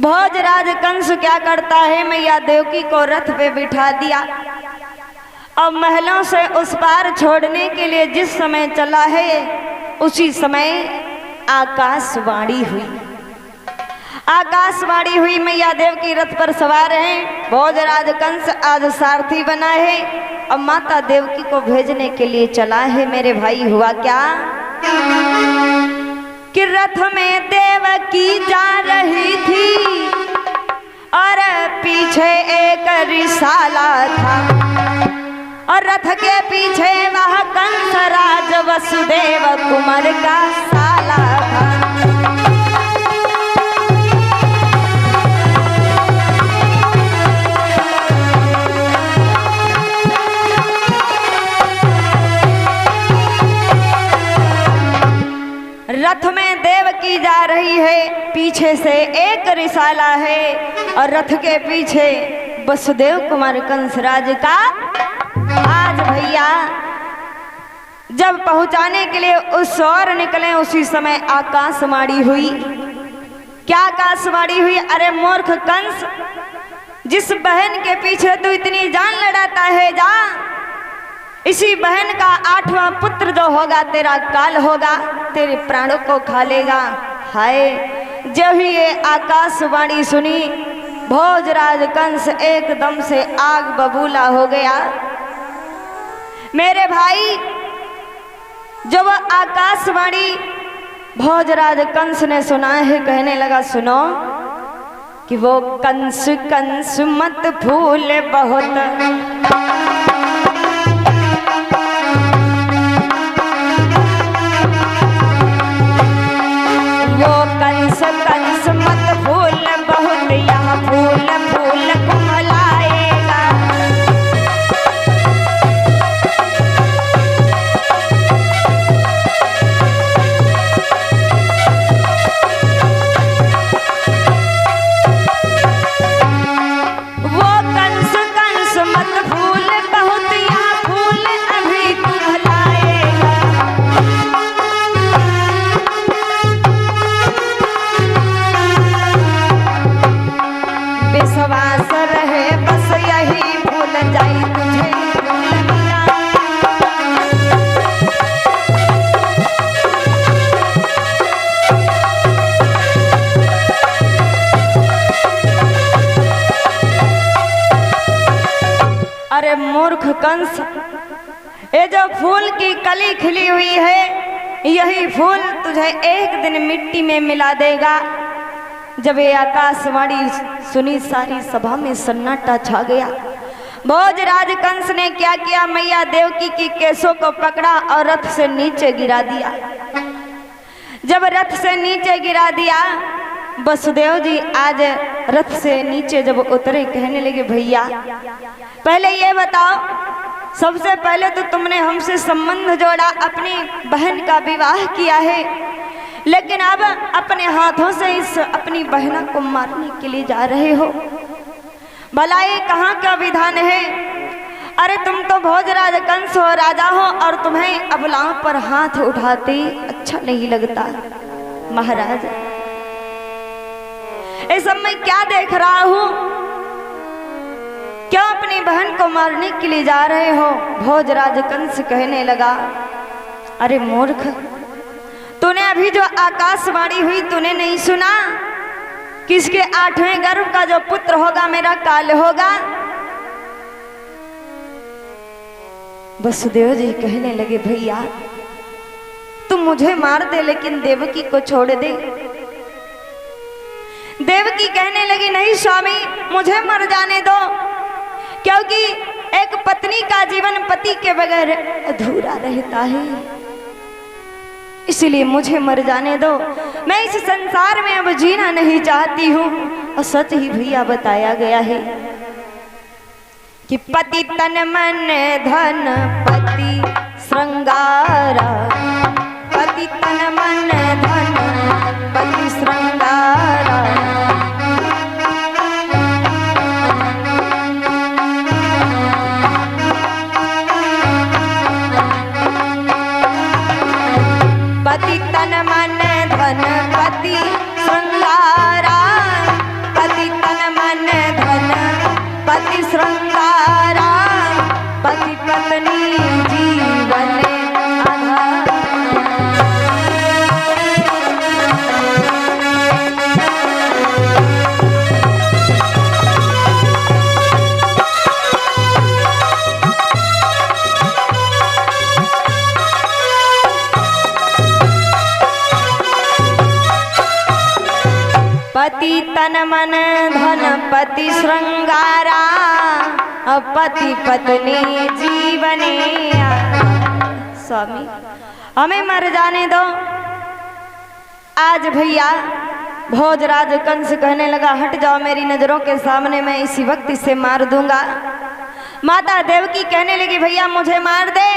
भोजराज कंस क्या करता है, मैया देवकी को रथ पे बिठा दिया और महलों से उस पार छोड़ने के लिए जिस समय चला है उसी समय आकाशवाणी हुई। आकाशवाणी हुई, मैया देवकी रथ पर सवार हैं, भोजराज कंस आज सारथी बना है और माता देवकी को भेजने के लिए चला है। मेरे भाई हुआ क्या कि रथ में देवकी जा रही थी और पीछे एक रिसाला था और रथ के पीछे वह कंसराज वसुदेव कुमार का साला था। रथ में देवकी जा रही है, पीछे से एक रिसाला है और रथ के पीछे वसुदेव कुमार कंसराज का। आज भैया जब पहुंचाने के लिए उस ओर निकले उसी समय आकाशवाणी हुई। क्या आकाशवाणी हुई? अरे मूर्ख कंस, जिस बहन के पीछे तू इतनी जान लड़ाता है, जा इसी बहन का 8वां पुत्र जो होगा तेरा काल होगा, तेरे प्राणों को खा लेगा। हाय, जब ही ये आकाशवाणी सुनी भोजराज कंस एकदम से आग बबूला हो गया। मेरे भाई, जब आकाशवाणी भोजराज कंस ने सुना है, कहने लगा सुनो कि वो कंस कंस मत भूल बहुत, वो कंस कंस मत भूल बहुत, यह फूल फूल कुमलाएगा। वो कंस कंस मत भूल बहुत, यह फूल अभी कुमलाएगा। विश्वास रहे बस यही भूल जाई तुझे भूल मिला। अरे मूर्ख कंस, ये जो फूल की कली खिली हुई है, यही फूल तुझे एक दिन मिट्टी में मिला देगा। जब ये आकाशवाणी सुनी सारी सभा में सन्नाटा छा गया। भोजराज कंस ने क्या किया, मैया देवकी की केसों को पकड़ा और रथ से नीचे गिरा दिया। जब रथ से नीचे गिरा दिया, वसुदेव जी आज रथ से नीचे जब उतरे, कहने लगे भैया पहले ये बताओ, सबसे पहले तो तुमने हमसे संबंध जोड़ा, अपनी बहन का विवाह किया है, लेकिन अब अपने हाथों से इस अपनी बहना को मारने के लिए जा रहे हो। भला ये कहाँ का विधान है? अरे तुम तो भोजराज कंस हो, राजा हो, और तुम्हें अबलाओं पर हाथ उठाते अच्छा नहीं लगता। महाराज, इस सब मैं क्या देख रहा हूँ? क्यों अपनी बहन को मारने के लिए जा रहे हो? भोजराज कंस कहने लगा, अरे मूर्ख, तूने अभी जो आकाशवाणी हुई तूने नहीं सुना कि इसके 8वें गर्भ का जो पुत्र होगा मेरा काल होगा? वसुदेव जी कहने लगे भैया तुम मुझे मार दे लेकिन देवकी को छोड़ दे। देवकी कहने लगी नहीं स्वामी, मुझे मर जाने दो, क्योंकि एक पत्नी का जीवन पति के बगैर अधूरा रहता है, इसलिए मुझे मर जाने दो। मैं इस संसार में अब जीना नहीं चाहती हूँ। और सच ही भैया बताया गया है कि पति तन मन धन पति श्रृंगारा, पति तन मन धन पति श्रृंगारा। पति तन मन धन पति श्रृंगारा, श्रृंगारा पति पत्नी जीवन आधार। पति तन मन धन पति श्रृंगारा पति पत्नी जीवने। स्वामी हमें मर जाने दो। आज भैया भोजराज कंस कहने लगा हट जाओ मेरी नजरों के सामने, मैं इसी वक्त इसे मार दूंगा। माता देवकी कहने लगी भैया मुझे मार दे।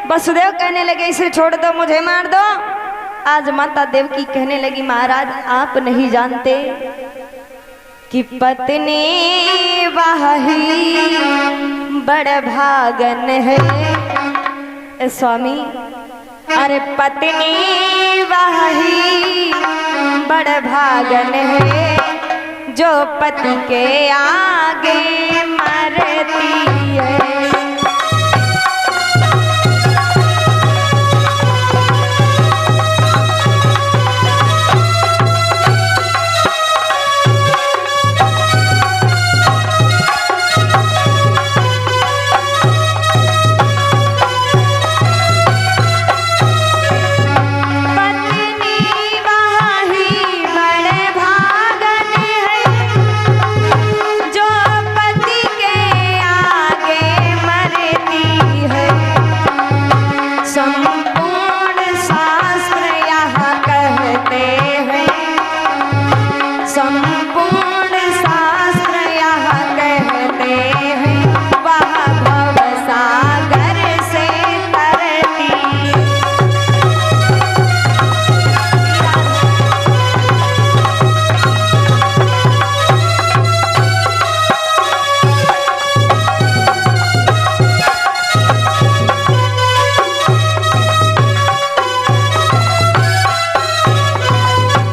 वसुदेव कहने लगे इसे छोड़ दो, मुझे मार दो। आज माता देवकी कहने लगी महाराज आप नहीं जानते कि पत्नी वाही बड़ भागन है। स्वामी अरे पत्नी वाही बड़ भागन है, जो पति के आगे मरती है।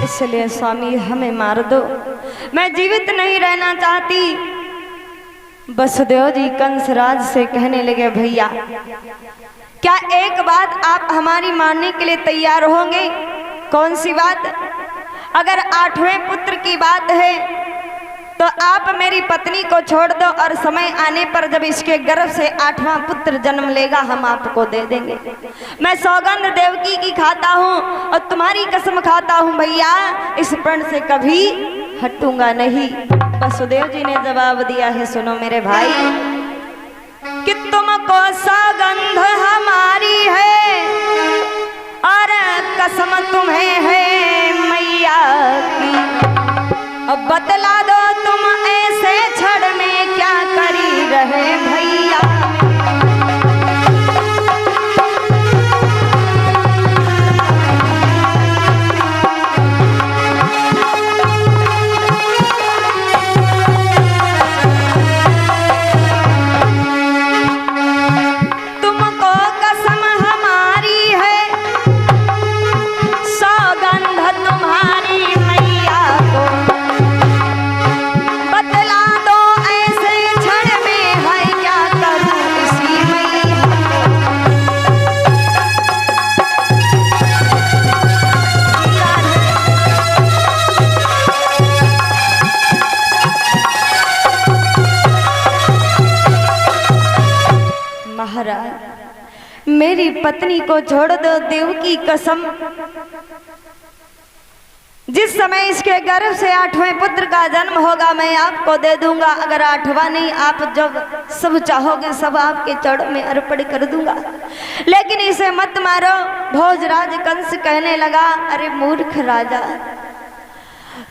इसलिए स्वामी हमें मार दो, मैं जीवित नहीं रहना चाहती। वसुदेव जी कंसराज से कहने लगे भैया क्या एक बात आप हमारी मानने के लिए तैयार होंगे? कौन सी बात? अगर 8वें पुत्र की बात है तो आप मेरी पत्नी को छोड़ दो और समय आने पर जब इसके गर्भ से 8वां पुत्र जन्म लेगा हम आपको दे देंगे। मैं सौगंध देवकी की खाता हूँ और तुम्हारी कसम खाता हूँ भैया इस प्रण से कभी हटूंगा नहीं। वसुदेव जी ने जवाब दिया है सुनो मेरे भाई कि तुमको सौगंध हमारी है और कसम तुम्हें है मैया की। अब बतला दो तुम ऐसे क्षण में क्या करी रहे भैया। तुमको कसम हमारी है सौगंध तुम्हारी मैया को। बतला दो ऐसे क्षण में है क्या करूं इसी मैया। महाराज मेरी पत्नी को छोड़ दो, देव की कसम जिस समय इसके गर्भ से 8वें पुत्र का जन्म होगा मैं आपको दे दूंगा। अगर 8वां नहीं आप जब सब चाहोगे सब आपके चरणों में अर्पण कर दूंगा, लेकिन इसे मत मारो। भोजराज कंस कहने लगा अरे मूर्ख राजा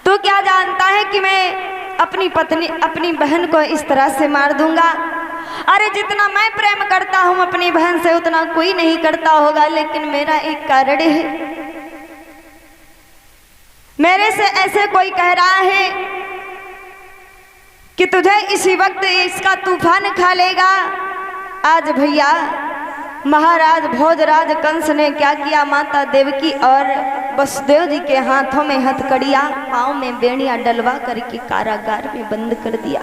तू क्या जानता है कि मैं अपनी पत्नी अपनी बहन को इस तरह से मार दूंगा। अरे जितना मैं प्रेम करता हूं अपनी बहन से उतना कोई नहीं करता होगा, लेकिन मेरा एक कारण है। मेरे से ऐसे कोई कह रहा है कि तुझे इसी वक्त इसका तूफान खा लेगा। आज भैया महाराज भोजराज कंस ने क्या किया, माता देवकी और वसुदेव जी के हाथों में हथकड़ियां पांव में बेड़ियां डलवा करके कारागार में बंद कर दिया।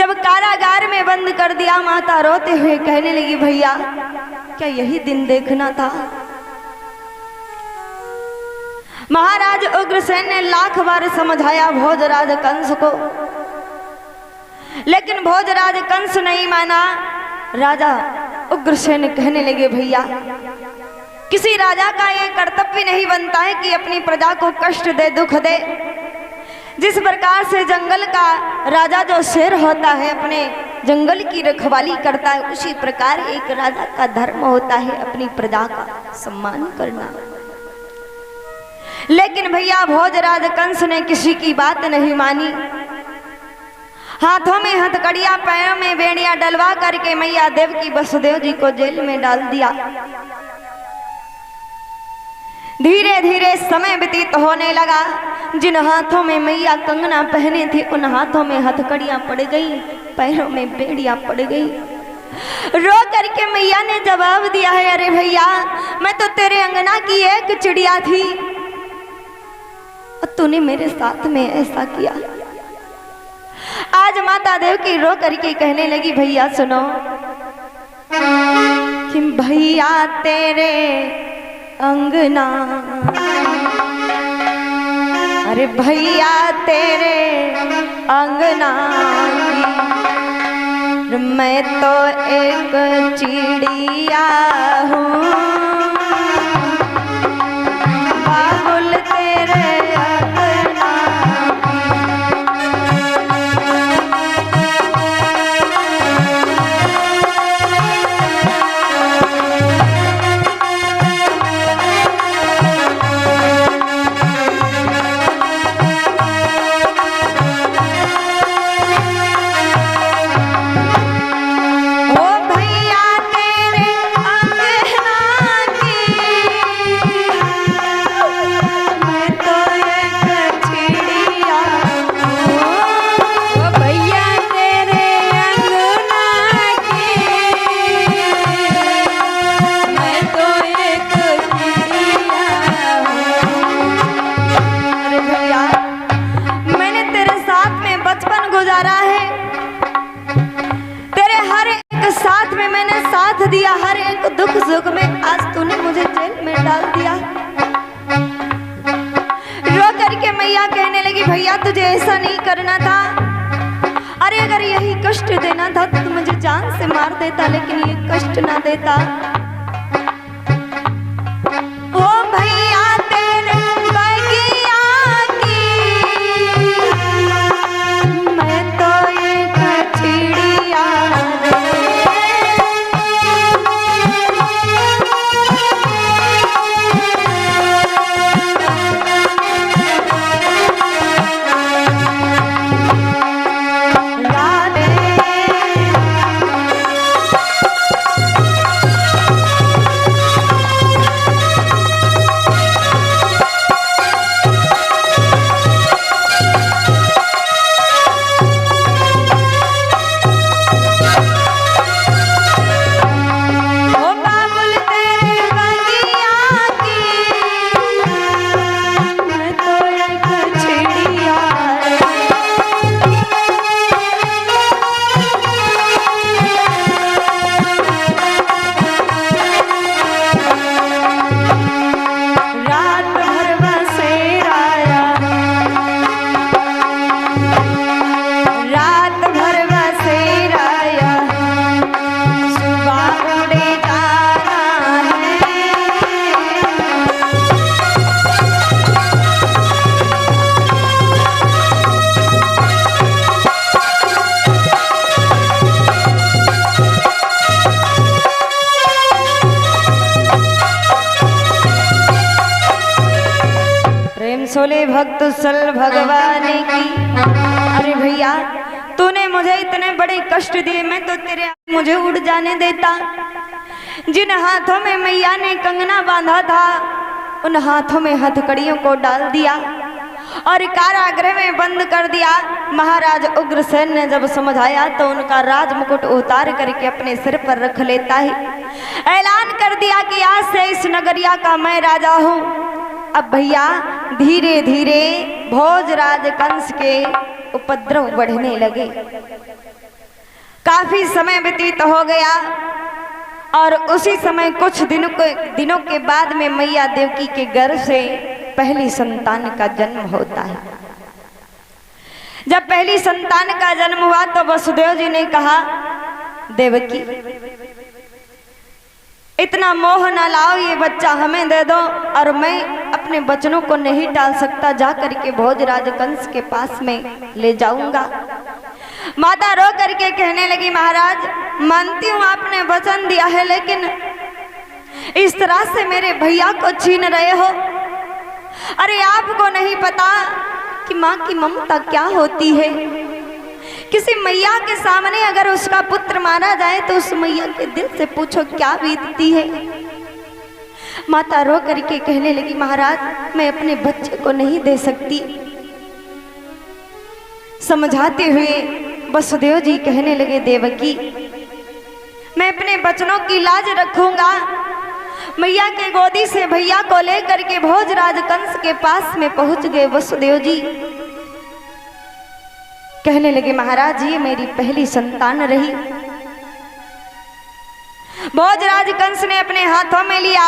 जब कारागार में बंद कर दिया, माता रोते हुए कहने लगी, भैया क्या यही दिन देखना था? महाराज उग्रसेन ने लाख बार समझाया भोजराज कंस को, लेकिन भोजराज कंस नहीं माना। राजा उग्रसेन कहने लगे, भैया किसी राजा का ये कर्तव्य नहीं बनता है कि अपनी प्रजा को कष्ट दे, दुख दे। जिस प्रकार से जंगल का राजा जो शेर होता है अपने जंगल की रखवाली करता है, उसी प्रकार एक राजा का धर्म होता है अपनी प्रजा का सम्मान करना। लेकिन भैया भोजराज कंस ने किसी की बात नहीं मानी। हाथों में हथकड़ियां, पैरों में बेड़ियां डलवा करके मैया देवकी वसुदेव जी को जेल में डाल दिया। धीरे धीरे समय व्यतीत होने लगा। जिन हाथों में मैया कंगना पहने थी, उन हाथों में हथकड़ियां पड़ गई, पैरों में बेड़ियां पड़ गई। रो करके मैया ने जवाब दिया है, अरे भैया मैं तो तेरे अंगना की एक चिड़िया थी और तूने मेरे साथ में ऐसा किया। आज माता देवकी रो करके कहने लगी, भैया सुनो कि भैया तेरे अंगना, अरे भैया तेरे अंगना मैं तो एक चिड़िया हूँ, बाबुल तेरे अंगना। दिया हर एक दुख सुख में, आज तूने मुझे जेल में डाल दिया। रो करके मैया कहने लगी, भैया तुझे ऐसा नहीं करना था। अरे अगर यही कष्ट देना था तो मुझे जान से मार देता, लेकिन ये कष्ट ना देता। ओ भैया तेरे बगिया की मैं तो एक चिड़िया। सोले भक्त सल भगवान की। अरे भैया तूने मुझे इतने बड़े कष्ट दिए, मैं तो तेरे मुझे उड़ जाने देता। जिन हाथों में मैया ने कंगना बांधा था, उन हाथों में हथकड़ियों को डाल दिया और कारागृह में बंद कर दिया। महाराज उग्रसेन ने जब समझ आया तो उनका राज मुकुट उतार करके अपने सिर पर रख लेता है। ऐलान कर दिया कि आज से इस नगरिया का मैं राजा हूँ। अब भैया धीरे धीरे भोजराज कंस के उपद्रव बढ़ने लगे। काफी समय व्यतीत हो गया और उसी समय कुछ दिनों के बाद में मैया देवकी के गर्भ से पहली संतान का जन्म होता है। जब पहली संतान का जन्म हुआ तो वसुदेव जी ने कहा, देवकी इतना मोह न लाओ, ये बच्चा हमें दे दो और मैं अपने बचनों को नहीं टाल सकता, जा करके भोजराज कंस के पास में ले जाऊंगा। माता रो करके कहने लगी, महाराज मानती हूँ आपने वचन दिया है, लेकिन इस तरह से मेरे भैया को छीन रहे हो। अरे आपको नहीं पता कि माँ की ममता क्या होती है। किसी मैया के सामने अगर उसका पुत्र मारा जाए तो उस मैया के दिल से पूछो क्या बीतती है। माता रो करके कहने लगी, महाराज मैं अपने बच्चे को नहीं दे सकती। समझाते हुए वसुदेव जी कहने लगे, देवकी मैं अपने बचनों की लाज रखूंगा। मैया के गोदी से भैया को लेकर के भोजराज कंस के पास में पहुंच गए वसुदेव जी। कहने लगे, महाराज ये मेरी पहली संतान रही। भोजराज कंस ने अपने हाथों में लिया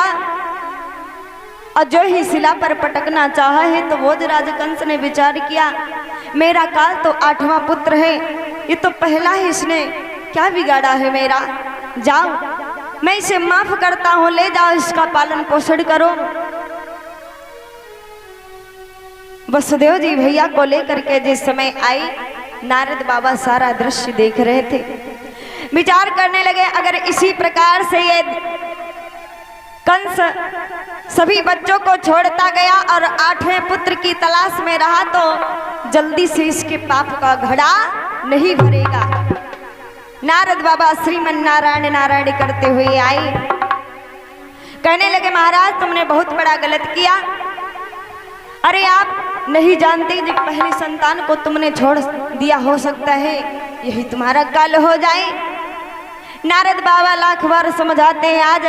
और जो ही शिला पर पटकना चाहा है तो भोजराज कंस ने विचार किया, मेरा काल तो 8वां पुत्र है, ये तो पहला ही इसने क्या बिगाड़ा है मेरा। जाओ मैं इसे माफ करता हूं, ले जाओ इसका पालन पोषण करो। वसुदेव जी भैया को लेकर के जिस समय आई, नारद बाबा सारा दृश्य देख रहे थे। विचार करने लगे, अगर इसी प्रकार से ये कंस सभी बच्चों को छोड़ता गया और 8वें पुत्र की तलाश में रहा तो जल्दी से इसके पाप का घड़ा नहीं भरेगा। नारद बाबा श्रीमन नारायण नारायण करते हुए आए। कहने लगे, महाराज तुमने बहुत बड़ा गलत किया। अरे आप नहीं जानते जब पहली संतान को तुमने छोड़ दिया, हो सकता है यही तुम्हारा काल हो जाए। नारद बाबा लाख बार समझाते हैं। आज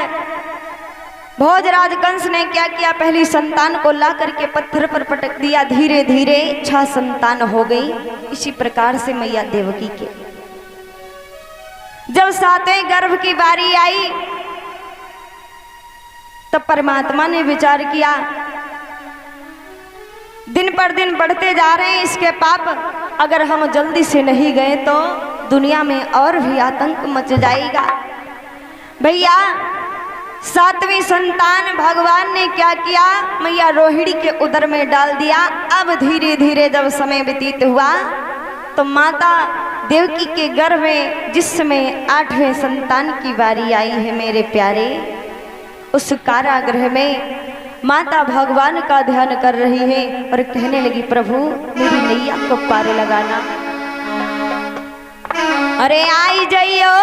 भोजराज कंस ने क्या किया, पहली संतान को ला करके पत्थर पर पटक दिया। धीरे धीरे 6 संतान हो गई। इसी प्रकार से मैया देवकी के जब 7वें गर्भ की बारी आई तब परमात्मा ने विचार किया, दिन पर दिन बढ़ते जा रहे हैं इसके पाप, अगर हम जल्दी से नहीं गए तो दुनिया में और भी आतंक मच जाएगा। भैया 7वीं संतान भगवान ने क्या किया, मैया रोहिणी के उदर में डाल दिया। अब धीरे धीरे जब समय व्यतीत हुआ तो माता देवकी के गर्भ में जिस समय 8वें संतान की बारी आई है मेरे प्यारे, उस कारागृह में माता भगवान का ध्यान कर रही है और कहने लगी, प्रभु मेरी नैया को पार लगाना। अरे आई जइयो